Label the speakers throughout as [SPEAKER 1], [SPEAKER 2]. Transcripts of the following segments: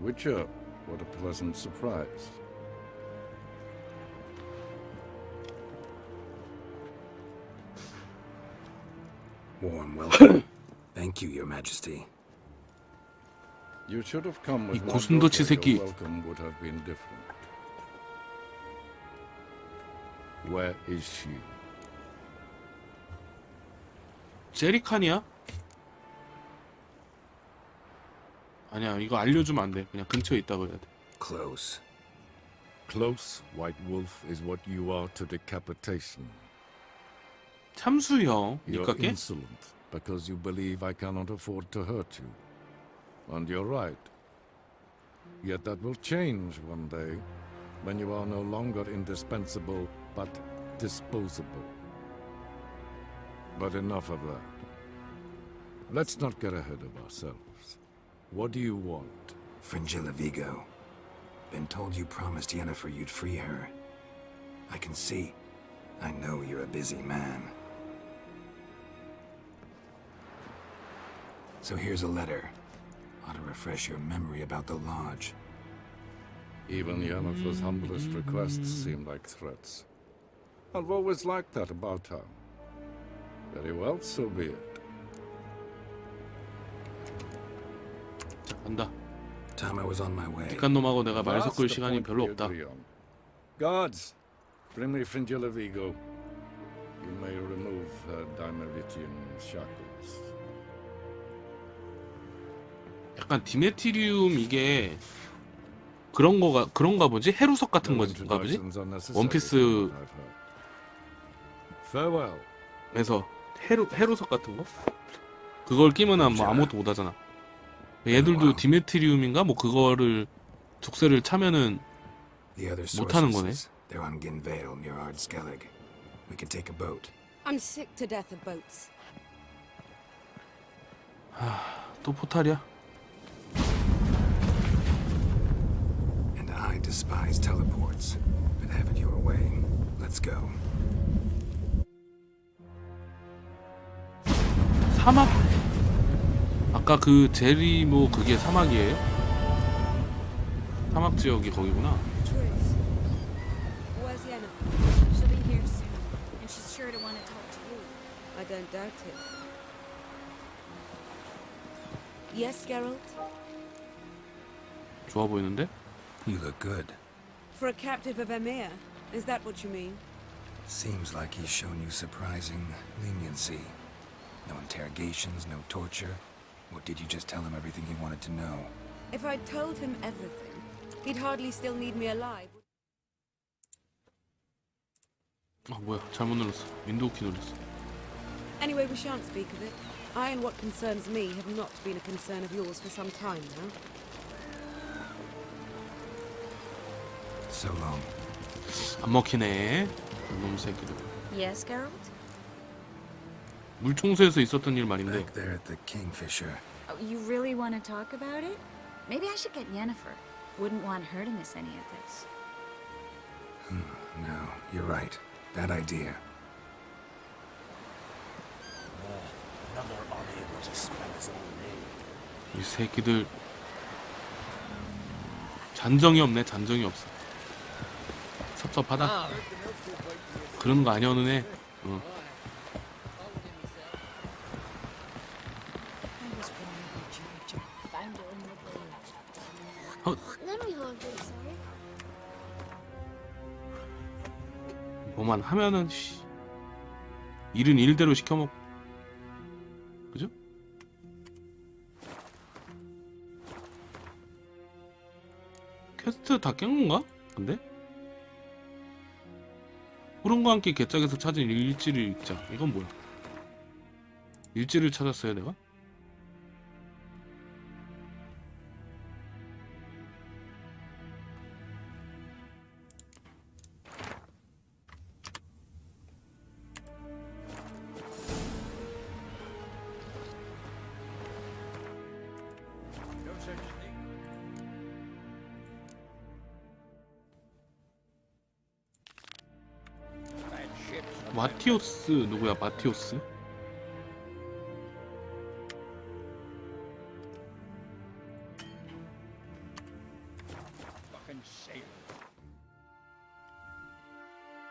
[SPEAKER 1] Witcher, what a pleasant surprise.
[SPEAKER 2] Warm welcome. Thank you, Your Majesty.
[SPEAKER 1] You should have come
[SPEAKER 3] 이
[SPEAKER 1] with my
[SPEAKER 3] 고슴도치
[SPEAKER 1] daughter.
[SPEAKER 3] 새끼.
[SPEAKER 1] Your welcome would have been different. Where is she?
[SPEAKER 3] 제리칸이야? 아니야, 이거 알려주면 안 돼. 그냥 근처에 있다고 해야 돼.
[SPEAKER 2] Close.
[SPEAKER 1] Close, White Wolf, is what you are to decapitation.
[SPEAKER 3] 참수형,
[SPEAKER 1] You're
[SPEAKER 3] 니깎게?
[SPEAKER 1] insolent because you believe I cannot afford to hurt you. And you're right. Yet that will change one day, when you are no longer indispensable, but disposable. But enough of that. Let's not get ahead of ourselves. What do you want?
[SPEAKER 2] Fringilla Vigo. Been told you promised Yennefer you'd free her. I can see. I know you're a busy man. So here's a letter. Ought to refresh your memory about the lodge.
[SPEAKER 1] Even Yennefer's humblest requests seem like threats. I've always liked that about her. Very well, so be it.
[SPEAKER 3] 자, 간다.
[SPEAKER 2] Time I was on my way.
[SPEAKER 3] 뒷간 놈하고 내가 말
[SPEAKER 1] That's
[SPEAKER 3] 섞을
[SPEAKER 1] the
[SPEAKER 3] 시간이
[SPEAKER 1] point
[SPEAKER 3] 별로
[SPEAKER 1] we
[SPEAKER 3] 없다.
[SPEAKER 1] agree on. Guards, bring me Fringilla Vigo. You may remove her Dimeritian shackles.
[SPEAKER 3] 약간 디메티리움 이게 그런가 보지? 해루석 같은
[SPEAKER 1] No
[SPEAKER 3] 건가 보지?
[SPEAKER 1] introductions are necessary
[SPEAKER 3] 원피스
[SPEAKER 1] from what I've heard. Farewell.
[SPEAKER 3] 에서 해루석 같은 거? 그걸 끼면은 뭐 아무것도 못 하잖아. 얘들도 디메트리움인가 뭐 그거를 족쇄를 차면은
[SPEAKER 2] The other
[SPEAKER 3] 못 하는 거네.
[SPEAKER 2] sources, they're on Ginvale near Ardskellig. We could take a boat.
[SPEAKER 4] I'm sick to death of boats.
[SPEAKER 3] 또 포탈이야?
[SPEAKER 2] And I despise teleports, but have it your way. Let's go.
[SPEAKER 3] 사막? 아까 그 제리 뭐 그게 사막이에요? 사막 지역이 거기구나.
[SPEAKER 4] Truth. Where's Yennefer?
[SPEAKER 5] She'll be here soon, and she's sure to want to talk to you.
[SPEAKER 4] I don't doubt it. Yes, Geralt?
[SPEAKER 3] 좋아 보이는데?
[SPEAKER 2] You look good.
[SPEAKER 4] For a captive of Emir, is that what you mean?
[SPEAKER 2] Seems like he's shown you surprising leniency. No interrogations, no torture. Or did you just tell him everything he wanted to know?
[SPEAKER 4] If I'd told him everything, he'd hardly still need me alive.
[SPEAKER 3] 아 뭐야 잘못 눌렀어. 윈도우 키 눌렀어.
[SPEAKER 4] Anyway, we shan't speak of it. I and what concerns me have not been a concern of yours for some time now.
[SPEAKER 2] So long.
[SPEAKER 3] 안 먹히네. 놈 새끼들.
[SPEAKER 5] Yes, Geralt?
[SPEAKER 3] 물총소에서 있었던 일 말인데.
[SPEAKER 2] Back there at the Kingfisher.
[SPEAKER 5] Oh, you really want to talk about it? Maybe I should get Yennefer. Wouldn't want her to miss any of this.
[SPEAKER 2] No, you're right. Bad idea.
[SPEAKER 3] 이 새끼들 잔정이 없네. 잔정이 없어. 섭섭하다. 그런 거 아니었는 애. 어.
[SPEAKER 5] I was born a judge, finder in the blade.
[SPEAKER 6] Let me hold this, sir.
[SPEAKER 3] 뭐만 하면은 씨. 일은 일대로 시켜먹. 그죠? 퀘스트 다 깬 건가? 근데? 푸른과 함께 개짝에서 찾은 일지를 읽자. 이건 뭐야? 일지를 찾았어요 내가? 마티오스 누구야? 마티오스?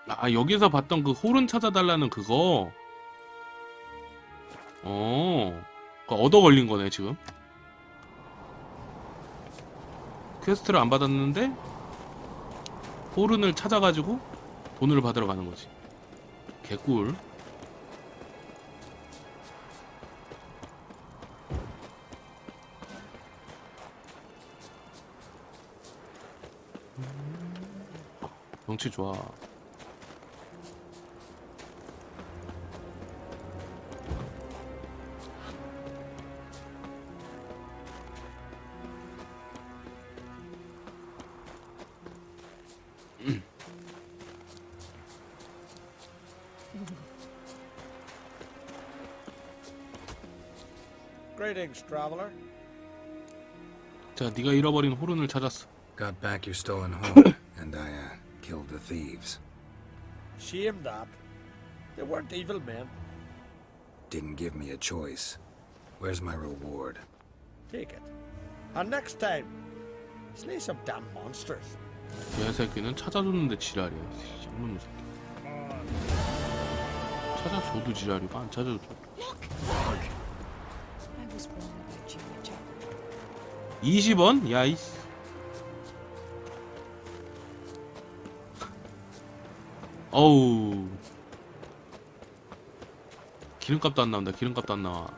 [SPEAKER 3] 아, 여기서 봤던 그 홀은 찾아달라는 그거. 그거 얻어 걸린 거네 지금. 퀘스트를 안 받았는데 홀은을 찾아가지고 돈을 받으러 가는 거지. 개꿀. 경치 좋아.
[SPEAKER 7] Greetings, traveler.
[SPEAKER 3] 자, 네가 잃어버린 홀은을 찾았어.
[SPEAKER 2] Got back your stolen home, and I, killed the thieves.
[SPEAKER 7] Shame that. They weren't evil men.
[SPEAKER 2] Didn't give me a choice. Where's my reward?
[SPEAKER 7] Take it. And next time, slay some damn monsters.
[SPEAKER 3] 개새끼는 찾아줬는데 지랄이야. 장난 새끼. 찾아줘도 지랄이고 안 찾아줘도.
[SPEAKER 4] I was wrong about you, Richard.
[SPEAKER 3] 20원? 야 이. 어우. 기름값도 안 나온다. 기름값도 안 나와.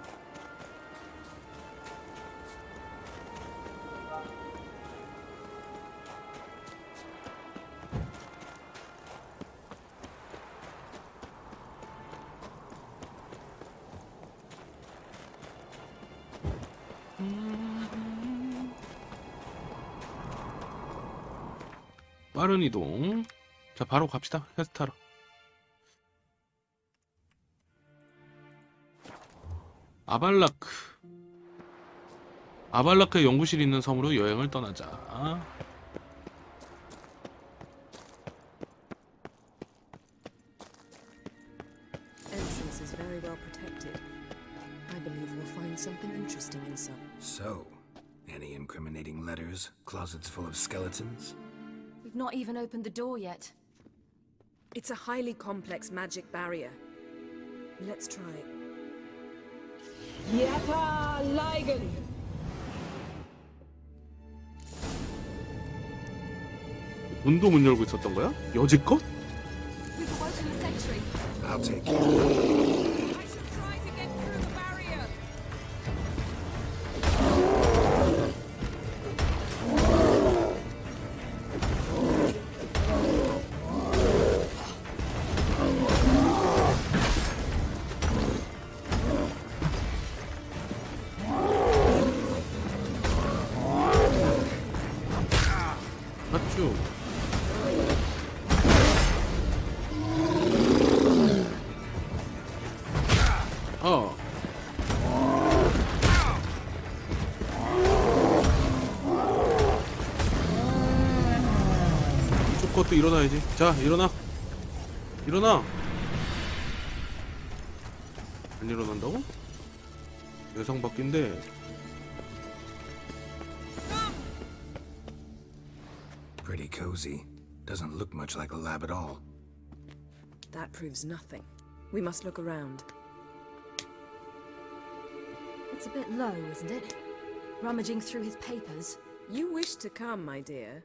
[SPEAKER 3] 빠른 이동. 자, 바로 갑시다. 퀘스트하러. 아발라크. 아발라크의 연구실이 있는 섬으로 여행을 떠나자.
[SPEAKER 4] Entrance is very well protected. I believe we'll find something interesting in some.
[SPEAKER 2] So, any incriminating letters? Closets full of skeletons?
[SPEAKER 5] We've not even opened the door yet.
[SPEAKER 4] It's a highly complex magic barrier. Let's try it. Yeta Ligen!
[SPEAKER 3] 문도 못 열고 있었던 거야? 여지껏?
[SPEAKER 5] We've awoken the sentry.
[SPEAKER 2] I'll take it.
[SPEAKER 4] I should try to get through the barrier!
[SPEAKER 3] 맞죠? 이쪽 것도 일어나야지. 자, 일어나. 일어나. 안 일어난다고? 예상 밖인데.
[SPEAKER 2] Pretty cozy. Doesn't look much like a lab at all.
[SPEAKER 4] That proves nothing. We must look around.
[SPEAKER 5] It's a bit low, isn't it? Rummaging through his papers.
[SPEAKER 4] You wish to come, my dear.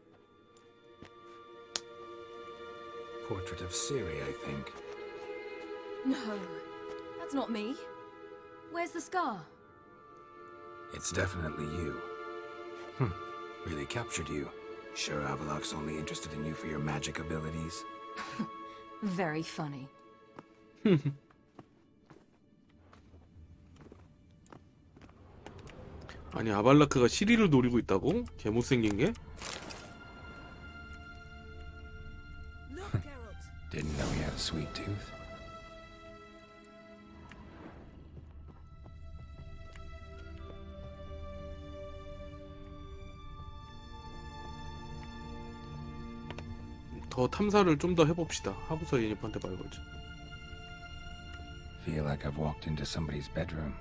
[SPEAKER 2] Portrait of Siri, I think.
[SPEAKER 5] No, that's not me. Where's the scar?
[SPEAKER 2] It's definitely you. Really captured you. Sure Avalok's only interested in you for your magic abilities?
[SPEAKER 5] Very funny.
[SPEAKER 3] 아니, 아발라크가 시리를 노리고 있다고? 개 못생긴 게?
[SPEAKER 4] Look, Geralt.
[SPEAKER 2] Didn't know he had a sweet tooth.
[SPEAKER 3] 더 탐사를 좀 더 해봅시다. 하부서 예니프한테 말 걸자.
[SPEAKER 2] Feel like I've walked into somebody's bedroom.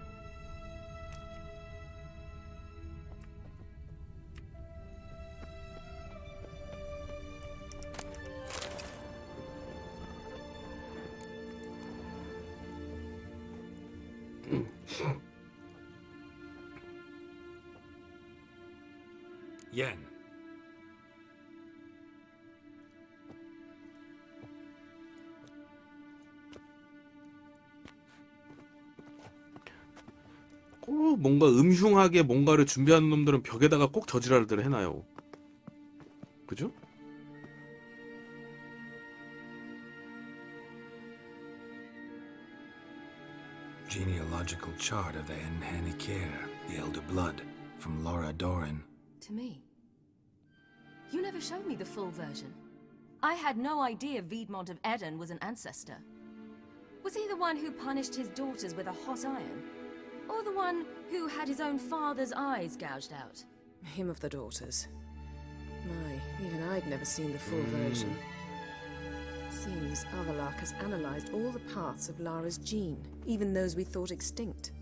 [SPEAKER 2] Yen.
[SPEAKER 3] 꼭 뭔가 음흉하게 뭔가를 준비하는 놈들은 벽에다가 꼭 저지랄들 해놔요. 그죠?
[SPEAKER 2] Genealogical chart of the Enhanikir, the Elder Blood, from Laura Doran.
[SPEAKER 8] To me. You never showed me the full version. I had no idea Viedmont of Eden was an ancestor. Was he the one who punished his daughters with a hot iron? Or the one who had his own father's eyes gouged out?
[SPEAKER 4] Him of the daughters. My, even I'd never seen the full version. Seems Avalok has analyzed all the parts of Lara's gene, even those we thought extinct.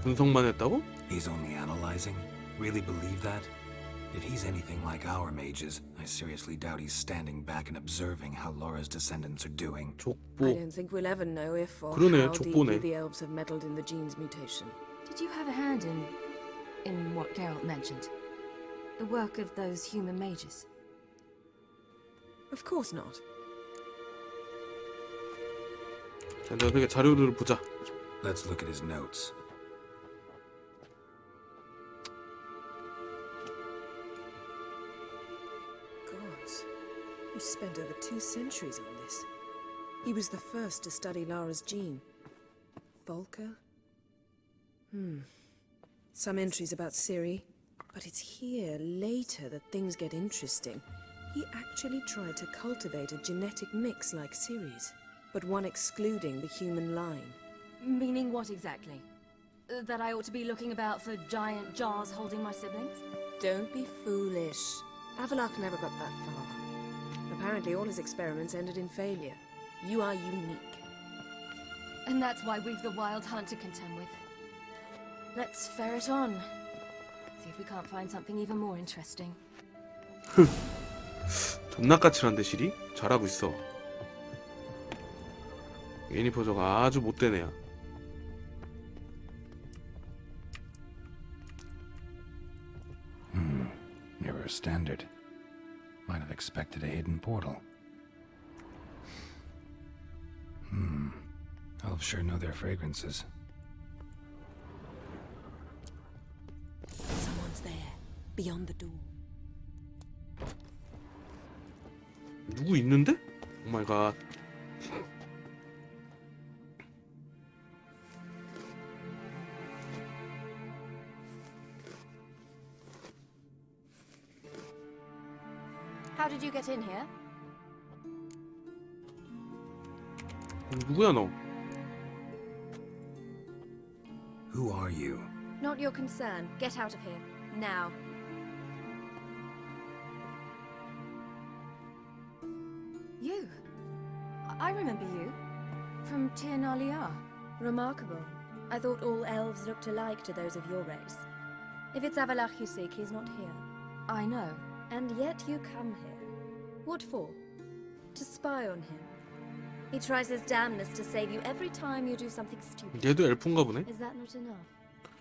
[SPEAKER 3] 분석만 했다고?
[SPEAKER 2] He's only analyzing? Really believe that? If he's anything like our mages, I seriously doubt he's standing back and observing how Laura's descendants are doing.
[SPEAKER 4] I
[SPEAKER 3] 족보.
[SPEAKER 4] don't think we'll ever know if or
[SPEAKER 3] 그러네,
[SPEAKER 4] how
[SPEAKER 3] 족보네.
[SPEAKER 4] deeply the elves have meddled in the gene's mutation.
[SPEAKER 8] Did you have a hand in what Geralt mentioned? The work of those human mages?
[SPEAKER 4] Of course not.
[SPEAKER 3] 자, 이제 어떻게 자료를 보자.
[SPEAKER 2] Let's look at his notes.
[SPEAKER 4] Gods, he spent over 2 centuries on this. He was the first to study Lara's gene. Volker? Some entries about Ciri, but it's here, later, that things get interesting. He actually tried to cultivate a genetic mix like Ciri's, but one excluding the human line.
[SPEAKER 8] Meaning what exactly? That I ought to be looking about for giant jars holding my siblings?
[SPEAKER 4] Don't be foolish. Avalok never got that far. Apparently all his experiments ended in failure. You are unique.
[SPEAKER 8] And that's why we've the Wild Hunt to contend with. Let's ferret on. See if we can't find something even more interesting.
[SPEAKER 3] 존나 까칠한데 실이? 잘하고 있어. 예니퍼저가 아주 못된 애야.
[SPEAKER 2] Mirror standard. Might have expected a hidden portal. Elves sure know their fragrances.
[SPEAKER 4] Someone's there, beyond the door.
[SPEAKER 3] 누구 있는데? 오 마이 갓.
[SPEAKER 8] How did you get in here?
[SPEAKER 3] 누구야 너?
[SPEAKER 2] Who are you?
[SPEAKER 8] Not your concern. Get out of here. Now. You. I remember you. From Tir na Liar.
[SPEAKER 9] Remarkable. I thought all elves looked alike to those of your race. If it's Avalach you seek, he's not here.
[SPEAKER 8] I know.
[SPEAKER 9] And yet you come here. What for? To spy on him. He tries his damnedest to save you every time you do something stupid.
[SPEAKER 3] 얘도 엘프인가 보네.
[SPEAKER 9] Is that not enough?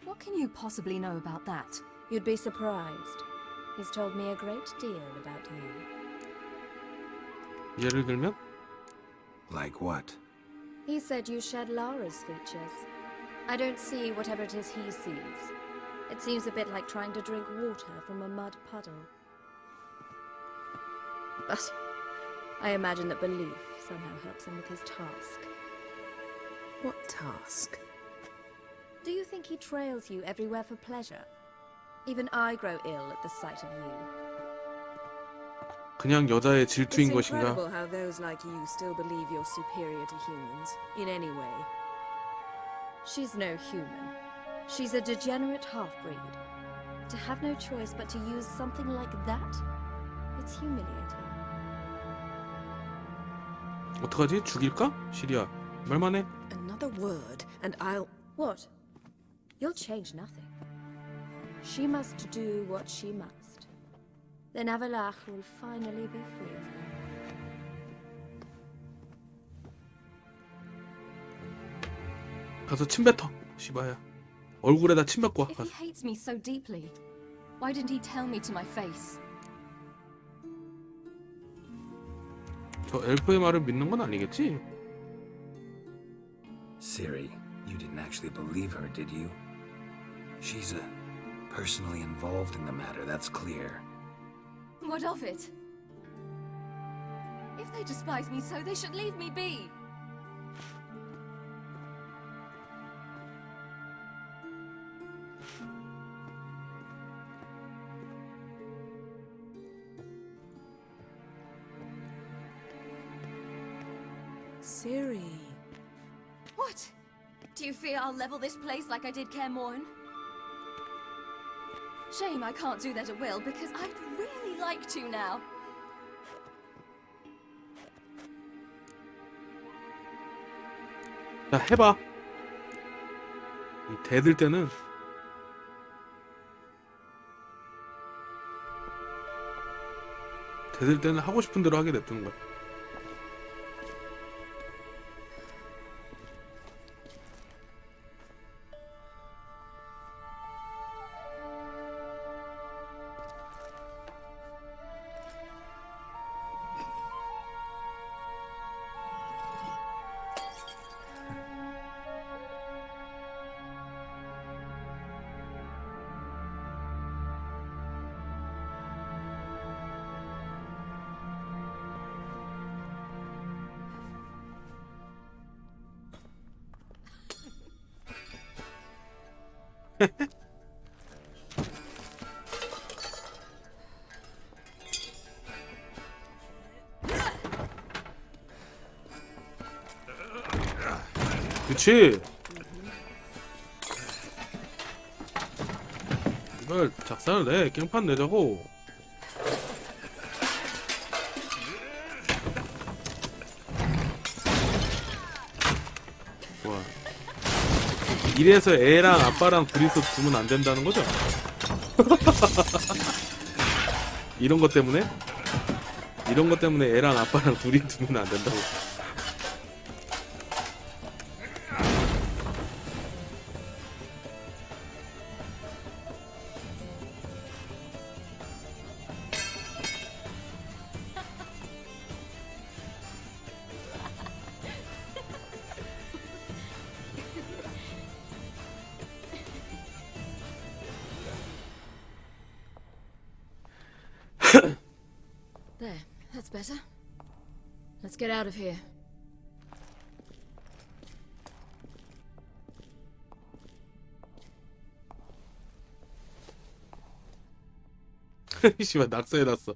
[SPEAKER 8] What can you possibly know about that?
[SPEAKER 9] You'd be surprised. He's told me a great deal about you.
[SPEAKER 3] 예를 들면?
[SPEAKER 2] Like what?
[SPEAKER 9] He said you shared Lara's features. I don't see whatever it is he sees. It seems a bit like trying to drink water from a mud puddle. But I imagine that belief somehow helps him with his task.
[SPEAKER 4] What task?
[SPEAKER 9] Do you think he trails you everywhere for pleasure? Even I grow ill at the sight of you.
[SPEAKER 3] 그냥 여자의
[SPEAKER 4] It's
[SPEAKER 3] 질투인
[SPEAKER 4] incredible
[SPEAKER 3] 것인가?
[SPEAKER 4] how those like you still believe you're superior to humans, in any way.
[SPEAKER 9] She's no human. She's a degenerate half-breed. To have no choice but to use something like that? It's humiliating.
[SPEAKER 3] 어떡하지? 죽일까? 시리야 말만 해.
[SPEAKER 4] Another word, and I'll...
[SPEAKER 9] What? You'll change nothing. She must do what she must. Then Avalach will finally be free of her.
[SPEAKER 3] 가서 침 뱉어. 시바야. 얼굴에다 침 뱉고 와.
[SPEAKER 8] If he hates me so deeply, why didn't he tell me to my face?
[SPEAKER 3] 저 엘프의 말을 믿는 건 아니겠지?
[SPEAKER 2] Siri, you didn't actually believe her, did you? She's personally involved in the matter, that's clear.
[SPEAKER 8] What of it? If they despise me so, they should leave me be.
[SPEAKER 4] Siri.
[SPEAKER 8] What? Do you fear I'll level this place like I did Kaer Morhen? Shame I can't do that at will, because I'd really like to now.
[SPEAKER 3] 자, 해봐. 이 대들 때는 하고 싶은 대로 하게 냅두는 거야. 그치? 이걸 작살을 내. 깽판 내자고. 좋아. 이래서 애랑 아빠랑 둘이서 두면 안 된다는 거죠? 이런 것 때문에? 이런 것 때문에 애랑 아빠랑 둘이 두면 안 된다고.
[SPEAKER 8] There, that's better. Let's get out of here.
[SPEAKER 3] 씨발 낙서해놨어.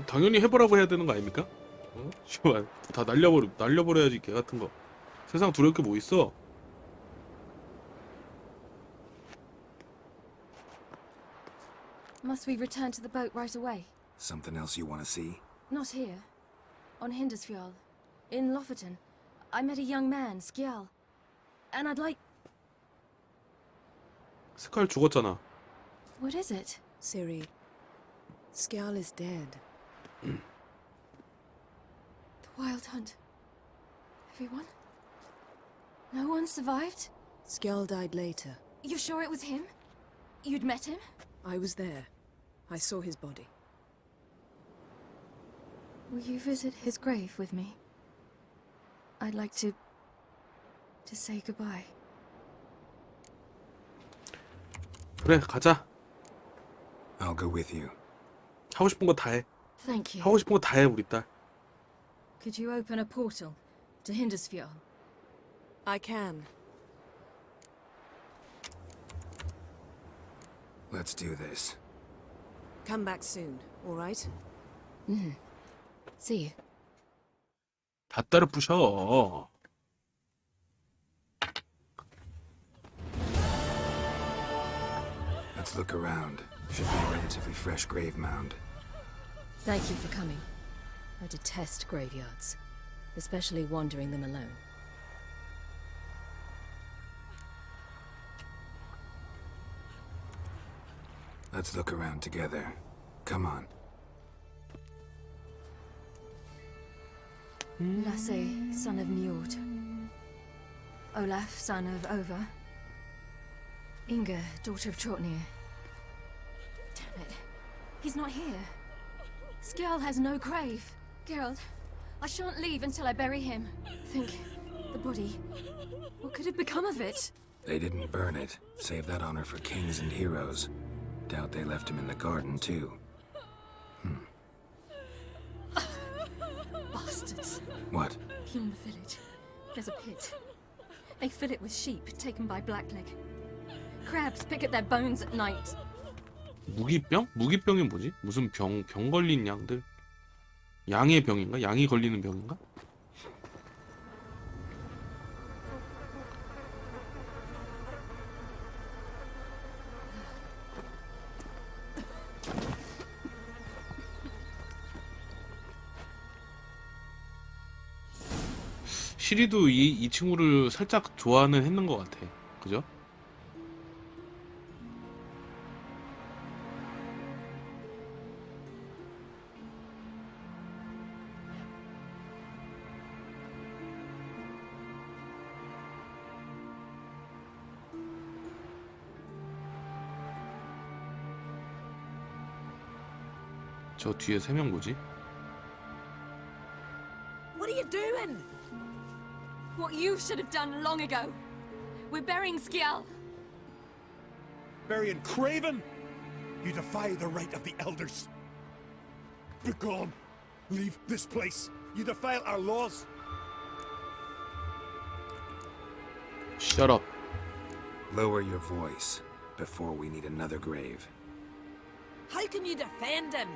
[SPEAKER 3] 당연히 해보라고 해야 되는 거 아닙니까? 어? 씨발 다 날려버려야지 개 같은 거. 세상 두려울 게 뭐 있어?
[SPEAKER 8] Must we return to the boat right away?
[SPEAKER 2] Something else you want to see?
[SPEAKER 8] Not here. On Hindisfjall. In Lofoten. I met a young man, Skjal. And I'd like...
[SPEAKER 3] 스칼 죽었잖아.
[SPEAKER 8] What is it?
[SPEAKER 4] Siri. Skjal is dead.
[SPEAKER 8] The Wild Hunt. Everyone? No one survived?
[SPEAKER 4] Skjal died later.
[SPEAKER 8] You sure it was him? You'd met him?
[SPEAKER 4] I was there. I saw his body.
[SPEAKER 8] Will you visit his grave with me? I'd like to say goodbye.
[SPEAKER 3] 그래 가자.
[SPEAKER 2] I'll go with you.
[SPEAKER 3] 하고 싶은 거 다 해.
[SPEAKER 8] Thank you.
[SPEAKER 3] 하고 싶은 거 다 해 우리 딸.
[SPEAKER 8] Could you open a portal to Hindisfjall?
[SPEAKER 4] I can.
[SPEAKER 2] Let's do this.
[SPEAKER 4] Come back soon, all right?
[SPEAKER 8] See you.
[SPEAKER 3] 다 따라 부셔.
[SPEAKER 2] Let's look around. Should be a relatively fresh grave mound.
[SPEAKER 8] Thank you for coming. I detest graveyards, especially wandering them alone.
[SPEAKER 2] Let's look around together. Come on.
[SPEAKER 8] Lasse, son of Njord. Olaf, son of Over. Inga, daughter of Trotnir. Damn it. He's not here. Skjall has no grave. Geralt, I shan't leave until I bury him. Think, the body. What could have become of it?
[SPEAKER 2] They didn't burn it. Save that honor for kings and heroes. Doubt they left him in the garden, too.
[SPEAKER 8] Bastards.
[SPEAKER 2] What?
[SPEAKER 8] Beyond the village, there's a pit. They fill it with sheep taken by Blackleg. Crabs pick at their bones at night.
[SPEAKER 3] 무기병? 무기병이 뭐지? 무슨 병 걸린 양들? 양의 병인가? 양이 걸리는 병인가? 시리도 이 친구를 살짝 좋아는 했는 것 같아. 그죠? 저 뒤에 3명 뭐지?
[SPEAKER 4] What are you doing?
[SPEAKER 8] What you should have done long ago. We're burying Skjall.
[SPEAKER 10] Burying Craven? You defy the right of the elders. Begone. Leave this place. You defile our laws.
[SPEAKER 3] Shut up.
[SPEAKER 2] Lower your voice before we need another grave.
[SPEAKER 4] How can you defend him?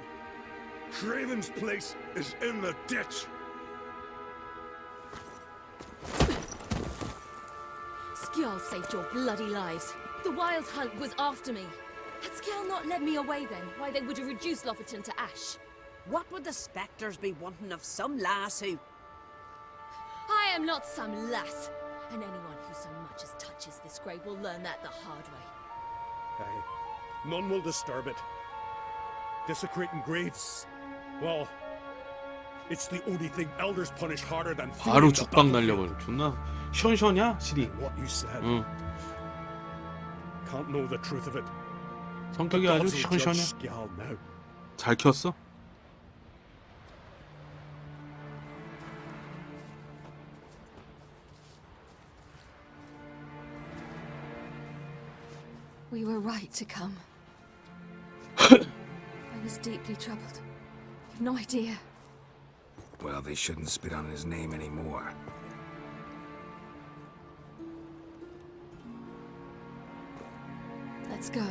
[SPEAKER 10] Craven's place is in the ditch.
[SPEAKER 8] Skjall saved your bloody lives. The Wild Hunt was after me. Had Skjall not led me away then, why they would have reduced Lofoten to ash.
[SPEAKER 4] What would the spectres be wanting of some lass who...
[SPEAKER 8] I am not some lass, and anyone who so much as touches this grave will learn that the hard way.
[SPEAKER 10] Aye. None will disturb it. Desecrating graves. Well, it's the only thing elders punish harder than
[SPEAKER 3] 바로 죽방 날려버려. 존나 시원시원이야 시리.
[SPEAKER 10] What you said.
[SPEAKER 3] 응.
[SPEAKER 10] Can't know the truth of it.
[SPEAKER 3] 성격이 아주 시원시원해. 잘 키웠어?
[SPEAKER 8] We were right to come. I was deeply troubled. You've no idea.
[SPEAKER 2] Well, they shouldn't spit on his name anymore.
[SPEAKER 8] Let's go.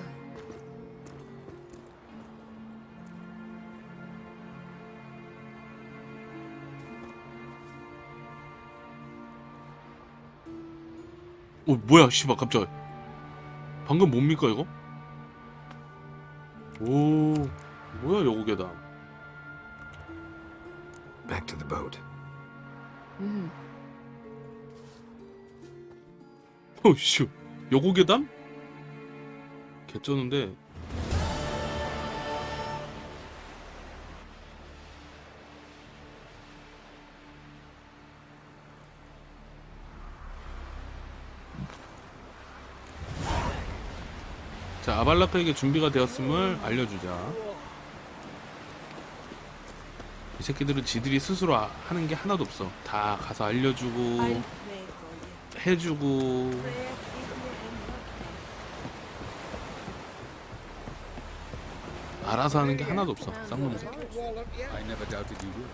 [SPEAKER 3] 뭐야 씨발 갑자기. 방금 뭡니까 이거? 오 뭐야 여고 계단.
[SPEAKER 2] Back to the boat.
[SPEAKER 3] 씨 여고 계단? 개쩌는데. 자, 아발라크에게 준비가 되었음을 알려주자. 이 새끼들은 지들이 스스로 하는 게 하나도 없어. 다 가서 알려주고 해주고. 알아서 하는 게 하나도 없어. 쌍놈 새끼.
[SPEAKER 1] I never doubted you would.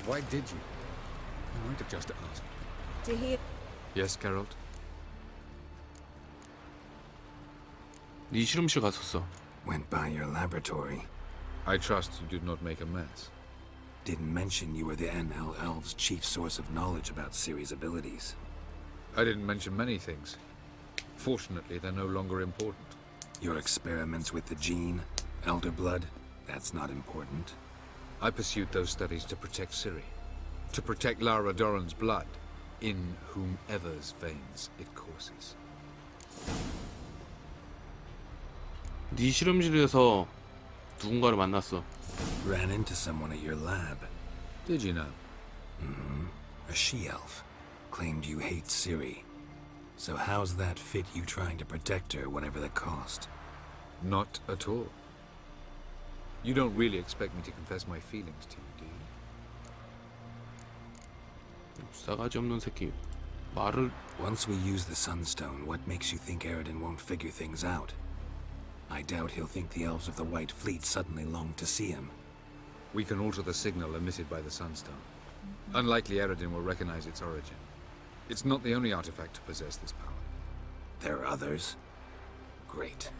[SPEAKER 1] Why did you? You might have just asked.
[SPEAKER 4] To hear...
[SPEAKER 1] Yes, Geralt?
[SPEAKER 3] 네 실험실 갔었어.
[SPEAKER 2] Went by your laboratory.
[SPEAKER 1] I trust you did not make a mess.
[SPEAKER 2] Didn't mention you were the NL Elves' chief source of knowledge about Ciri's abilities.
[SPEAKER 1] I didn't mention many things. Fortunately, they're no longer important.
[SPEAKER 2] Your experiments with the gene, elder blood, that's not important.
[SPEAKER 11] I pursued those studies to protect Ciri. To protect Lara Doran's blood, in whomever's veins it courses.
[SPEAKER 3] 네 실험실에서 누군가를 만났어.
[SPEAKER 2] Ran into someone at your lab.
[SPEAKER 11] Did you know?
[SPEAKER 2] A she-elf. Claimed you hate Ciri. So how's that fit you trying to protect her, whatever the cost?
[SPEAKER 11] Not at all. You don't really expect me to confess my feelings to you, do you?
[SPEAKER 3] 싸가지 없는 새끼. 말을
[SPEAKER 2] Once we use the Sunstone, what makes you think Eridan won't figure things out? I doubt he'll think the elves of the White Fleet suddenly long to see him.
[SPEAKER 11] We can alter the signal emitted by the Sunstone. Unlikely Eridan will recognize its origin. It's not the only artifact to possess this power.
[SPEAKER 2] There are others? Great.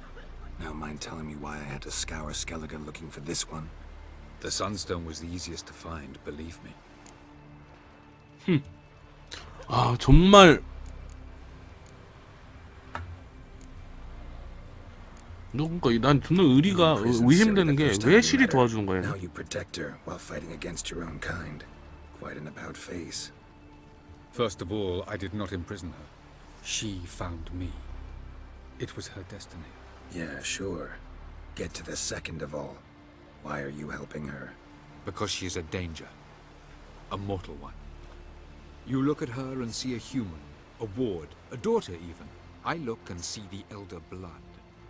[SPEAKER 2] Now mind telling me why I had to scour Skellige looking for this one?
[SPEAKER 11] The Sunstone was the easiest to find, believe me.
[SPEAKER 3] 아 정말 그러니까 난 존나 의심되는 게 왜 실이 도와주는 거야?
[SPEAKER 2] Now you protect her while fighting against your own kind. Quite an about face.
[SPEAKER 11] First of all, I did not imprison her. She found me. It was her destiny.
[SPEAKER 2] Yeah, sure. Get to the second of all. Why are you helping her?
[SPEAKER 11] Because she is a danger. A mortal one. You look at her and see a human, a ward, a daughter even. I look and see the Elder Blood.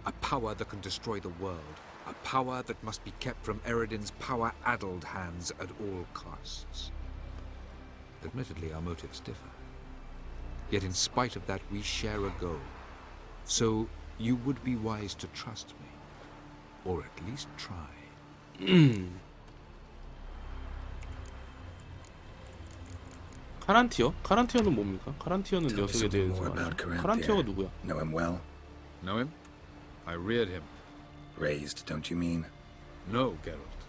[SPEAKER 11] A power that can destroy the world. A power that must be kept from Eridan's power-addled hands at all costs. Admittedly, our motives differ. Yet in spite of that, we share a goal. So, you would be wise to trust me. Or at least try.
[SPEAKER 3] 카란티어? 카란티어는 뭡니까? 카란티어는
[SPEAKER 2] Tell me
[SPEAKER 3] 녀석에
[SPEAKER 2] something
[SPEAKER 3] 대해서
[SPEAKER 2] more about
[SPEAKER 3] 알아요. 카란티어가 누구야?
[SPEAKER 2] Know him well?
[SPEAKER 11] Know him? I reared him.
[SPEAKER 2] Raised, don't you mean?
[SPEAKER 11] No, Geralt.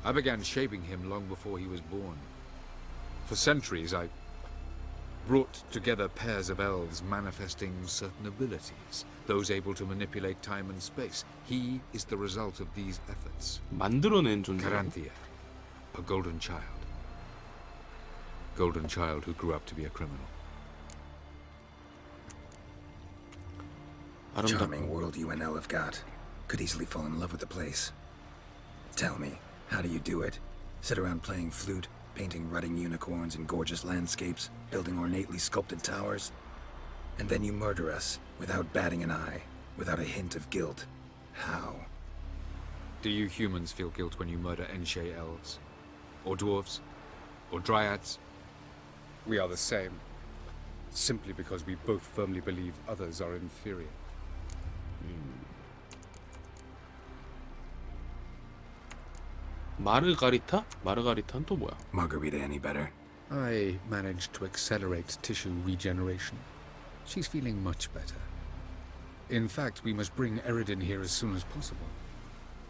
[SPEAKER 11] I began shaping him long before he was born. For centuries, I brought together pairs of elves manifesting certain abilities, those able to manipulate time and space. He is the result of these efforts.
[SPEAKER 3] 만들어낸 존재.
[SPEAKER 11] Caranthea, a golden child. Golden child who grew up to be a criminal.
[SPEAKER 2] Charming world you and Elle have got. Could easily fall in love with the place. Tell me, how do you do it? Sit around playing flute, painting rutting unicorns in gorgeous landscapes, building ornately sculpted towers? And then you murder us, without batting an eye, without a hint of guilt. How?
[SPEAKER 11] Do you humans feel guilt when you murder Enshe elves? Or dwarves? Or dryads? We are the same. Simply because we both firmly believe others are inferior.
[SPEAKER 3] 마르가리타? 마르가리타는 또 뭐야?
[SPEAKER 2] Margarita any better?
[SPEAKER 11] I managed to accelerate tissue regeneration. She's feeling much better. In fact, we must bring Eridan here as soon as possible.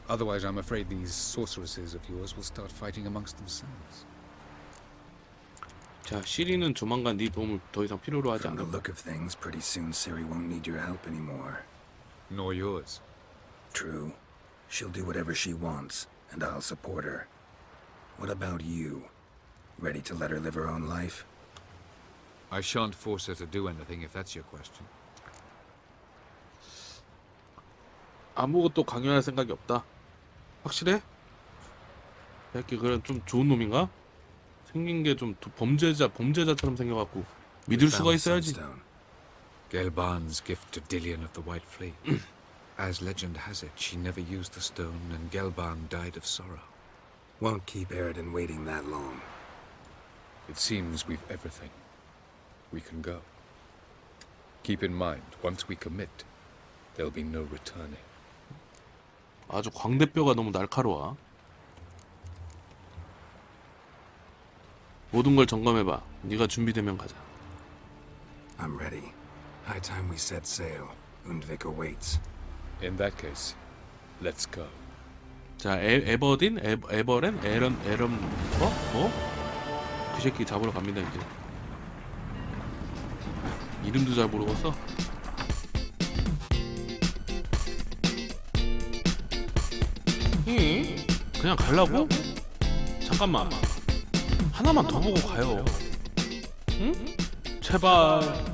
[SPEAKER 11] Otherwise, I'm afraid these sorceresses of yours will start fighting amongst themselves.
[SPEAKER 3] 자, 시리는 조만간 네 도움을 더 이상 필요로 하지
[SPEAKER 2] From the
[SPEAKER 3] 않는다.
[SPEAKER 2] look of things, pretty soon Ciri won't need your help anymore.
[SPEAKER 11] Nor yours.
[SPEAKER 2] True. She'll do whatever she wants, and I'll support her. What about you? Ready to let her live her own life?
[SPEAKER 11] I shan't force her to do anything if that's your question.
[SPEAKER 3] 아무것도 강요할 생각이 없다. 확실해? 새끼 그래 좀 좋은 놈인가? 생긴 게 좀 범죄자처럼 생겨갖고 믿을 수가 있어야지.
[SPEAKER 11] Gelban's gift to Dillion of the White Fleet. As legend has it, she never used the stone, and Gelban died of sorrow.
[SPEAKER 2] Won't keep Eridan waiting that long.
[SPEAKER 11] It seems we've everything. We can go. Keep in mind, once we commit, there'll be no returning.
[SPEAKER 3] 아주 광대뼈가 너무 날카로워. 모든 걸 점검해봐. 네가 준비되면 가자.
[SPEAKER 2] I'm ready. High time we set sail. Undvik awaits.
[SPEAKER 11] In that case, let's go.
[SPEAKER 3] 자, 에버딘? 에버렌? 에런 뭐? 그 새끼 잡으러 갑니다 이제. 이름도 잘 모르겠어. 응? 그냥 가려고? 잠깐만. 하나만 더 보고 가요. 응? 제발.